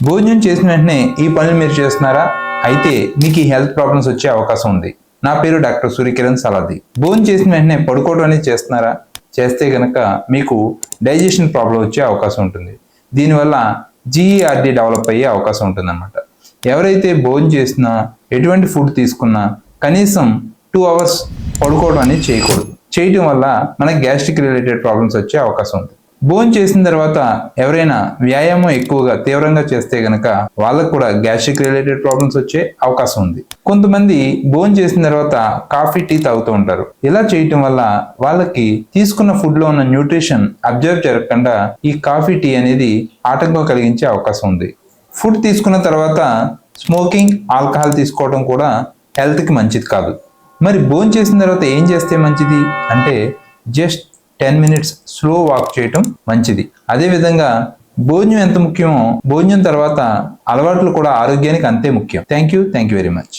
భోజనం చేసిన వెంటనే ఈ పనులు మీరు చేస్తున్నారా? అయితే మీకు ఈ హెల్త్ ప్రాబ్లమ్స్ వచ్చే అవకాశం ఉంది. నా పేరు డాక్టర్ సూర్యకిరణ్ సలాది. భోజనం చేసిన వెంటనే పడుకోవడం అనేది చేస్తున్నారా? చేస్తే గనక మీకు డైజెషన్ ప్రాబ్లం వచ్చే అవకాశం ఉంటుంది. దీనివల్ల GERD డెవలప్ అయ్యే అవకాశం ఉంటుంది అన్నమాట. ఎవరైతే భోజనం చేసినా ఎటువంటి ఫుడ్ తీసుకున్నా కనీసం 2 hours పడుకోవడం అనేది చేయకూడదు. చేయటం వల్ల మనకి గ్యాస్ట్రిక్ రిలేటెడ్ ప్రాబ్లమ్స్ వచ్చే అవకాశం ఉంది. భోజనం చేసిన తర్వాత ఎవరైనా వ్యాయామం ఎక్కువగా తీవ్రంగా చేస్తే గనక వాళ్ళకు కూడా గ్యాస్ట్రిక్ రిలేటెడ్ ప్రాబ్లమ్స్ వచ్చే అవకాశం ఉంది. కొంతమంది భోజనం చేసిన తర్వాత కాఫీ టీ తాగుతూ ఉంటారు. ఇలా చేయటం వల్ల వాళ్ళకి తీసుకున్న ఫుడ్ లో ఉన్న న్యూట్రిషన్ అబ్జర్వ్ జరగకుండా ఈ కాఫీ టీ అనేది ఆటంకం కలిగించే అవకాశం ఉంది. ఫుడ్ తీసుకున్న తర్వాత స్మోకింగ్, ఆల్కహాల్ తీసుకోవడం కూడా హెల్త్ కి మంచిది కాదు. మరి భోజనం చేసిన తర్వాత ఏం చేస్తే మంచిది అంటే జస్ట్ 10 minutes స్లో వాక్ చేయటం మంచిది. అదేవిధంగా భోజనం ఎంత ముఖ్యమో భోజనం తర్వాత అలవాట్లు కూడా ఆరోగ్యానికి అంతే ముఖ్యం. Thank you very much.